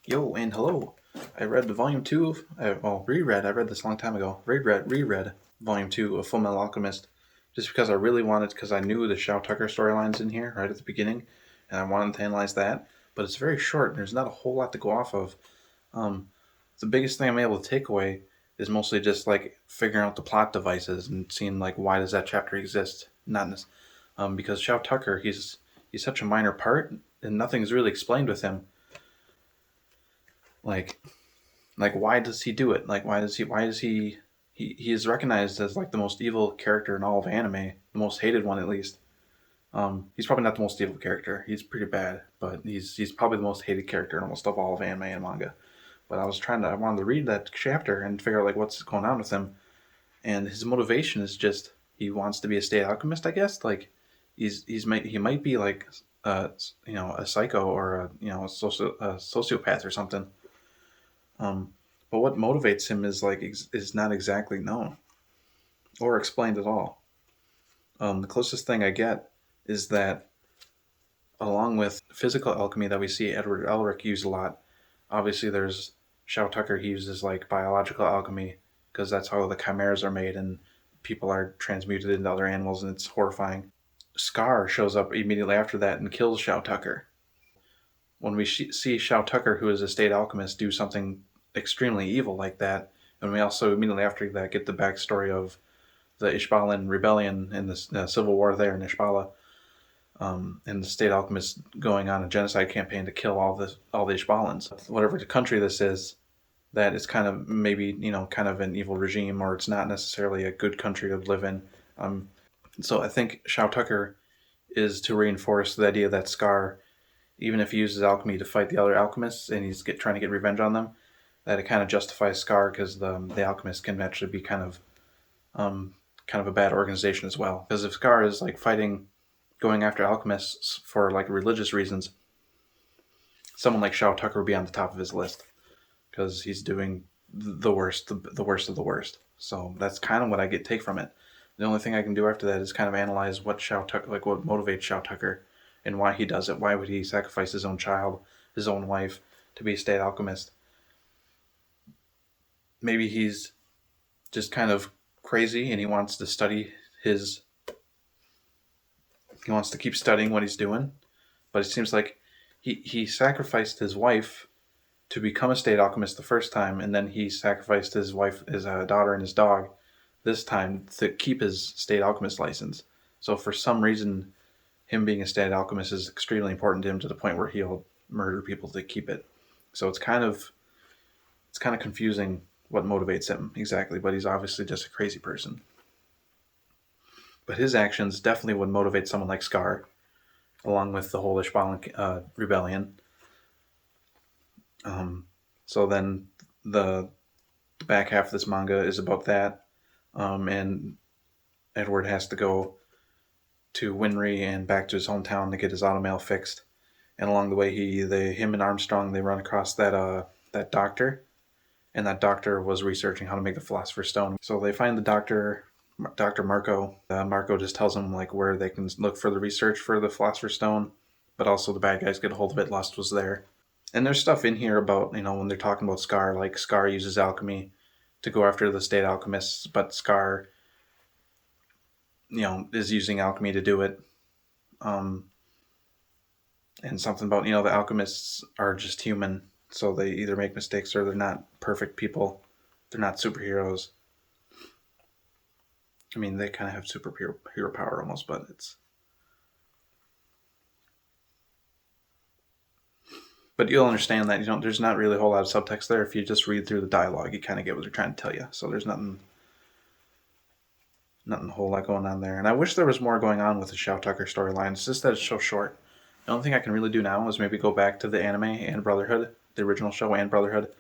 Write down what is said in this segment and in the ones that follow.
Yo, and hello. I read the volume 2 reread, I read this a long time ago, reread volume 2 of Fullmetal Alchemist, just because I really wanted, because I knew the Shou Tucker storyline's in here right at the beginning, and I wanted to analyze that, but it's very short, and there's not a whole lot to go off of. The biggest thing I'm able to take away is mostly just, figuring out the plot devices and seeing, why does that chapter exist, because Shou Tucker, he's such a minor part, and nothing's really explained with him. Why does he do it? Why is he is recognized as the most evil character in all of anime, the most hated one at least. He's probably not the most evil character. He's pretty bad, but he's probably the most hated character in almost of all of anime and manga. But I wanted to read that chapter and figure out what's going on with him, and his motivation is just he wants to be a state alchemist, I guess. He might be a psycho or a sociopath or something. But what motivates him is not exactly known or explained at all. The closest thing I get is that, along with physical alchemy that we see Edward Elric use a lot, obviously there's Shou Tucker. He uses biological alchemy because that's how the chimeras are made and people are transmuted into other animals, and it's horrifying. Scar shows up immediately after that and kills Shou Tucker. When we see Shou Tucker, who is a state alchemist, do something extremely evil like that, and we also immediately after that get the backstory of the Ishbalan rebellion and the civil war there in Ishbala, and the state alchemists going on a genocide campaign to kill all the Ishbalans. Whatever the country this is, that is kind of maybe kind of an evil regime, or it's not necessarily a good country to live in. So I think Shou Tucker is to reinforce the idea that Scar, even if he uses alchemy to fight the other alchemists and he's trying to get revenge on them, that it kind of justifies Scar because the alchemists can actually be kind of a bad organization as well. Because if Scar is fighting, going after alchemists for religious reasons, someone like Shou Tucker would be on the top of his list because he's doing the worst of the worst. So that's kind of what I take from it. The only thing I can do after that is kind of analyze what Shou Tucker, what motivates Shou Tucker, and why he does it. Why would he sacrifice his own child, his own wife, to be a state alchemist? Maybe he's just kind of crazy and he wants to keep studying what he's doing. But it seems like he sacrificed his wife to become a state alchemist the first time, and then he sacrificed his wife, his daughter, and his dog this time to keep his state alchemist license. So for some reason, him being a state alchemist is extremely important to him, to the point where he'll murder people to keep it. So it's kind of confusing what motivates him exactly, but he's obviously just a crazy person. But his actions definitely would motivate someone like Scar, along with the whole Ishbalan rebellion. So then the back half of this manga is about that, and Edward has to go to Winry and back to his hometown to get his automail fixed. And along the way, him and Armstrong, they run across that doctor, and that doctor was researching how to make the Philosopher's Stone. So they find the doctor, Dr. Marco. Marco just tells them where they can look for the research for the Philosopher's Stone, but also the bad guys get a hold of it. Lust was there. And there's stuff in here about, when they're talking about Scar, Scar uses alchemy to go after the state alchemists, but Scar, is using alchemy to do it. And something about, the alchemists are just human, so they either make mistakes or they're not perfect people. They're not superheroes. I mean, they kind of have superhero power almost, but it's... But you'll understand that, there's not really a whole lot of subtext there. If you just read through the dialogue, you kind of get what they're trying to tell you. So there's nothing a whole lot going on there. And I wish there was more going on with the Shou Tucker storyline. It's just that it's so short. The only thing I can really do now is maybe go back to the anime and Brotherhood, the original show and Brotherhood,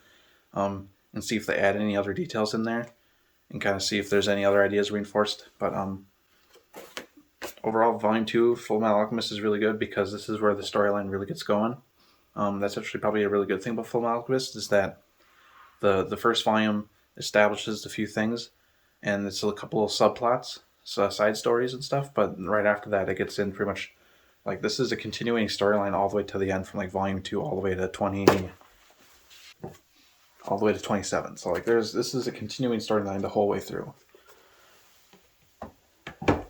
and see if they add any other details in there, and kind of see if there's any other ideas reinforced. But overall, Volume 2, Fullmetal Alchemist is really good because this is where the storyline really gets going. That's actually probably a really good thing about Fullmetal Alchemist, is that the first volume establishes a few things, and it's a couple of subplots, side stories and stuff, but right after that it gets in pretty much, this is a continuing storyline all the way to the end, from Volume 2 all the way to all the way to 27. So like this is a continuing storyline the whole way through.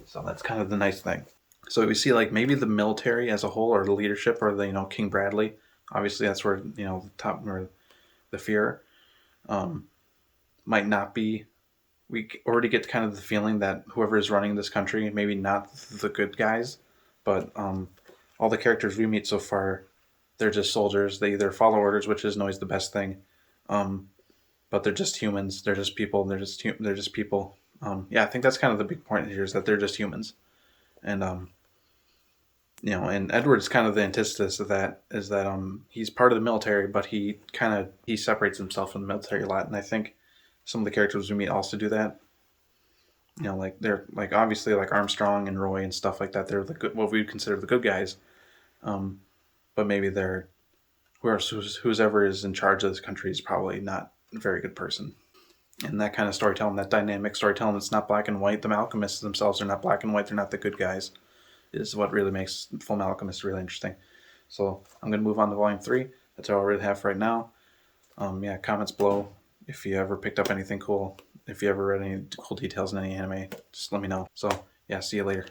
So that's kind of the nice thing. So we see like maybe the military as a whole, or the leadership, or the King Bradley. Obviously, that's where the top, where the fear might not be. We already get kind of the feeling that whoever is running this country, maybe not the good guys, but all the characters we meet so far, they're just soldiers. They either follow orders, which isn't always the best thing, but they're just humans. They're just people. They're just people. Yeah, I think that's kind of the big point here, is that they're just humans, and and Edward's kind of the antithesis of that. Is that he's part of the military, but he separates himself from the military a lot, and I think some of the characters we meet also do that. Like they're like obviously like Armstrong and Roy and stuff like that. They're the good, what we would consider the good guys, but maybe they're whoever is in charge of this country is probably not a very good person. And that kind of storytelling, that dynamic storytelling, it's not black and white. The alchemists themselves are not black and white. They're not the good guys. Is what really makes Fullmetal Alchemist really interesting. So I'm going to move on to Volume 3. That's all I really have for right now. Yeah, comments below if you ever picked up anything cool. If you ever read any cool details in any anime, just let me know. So yeah, see you later.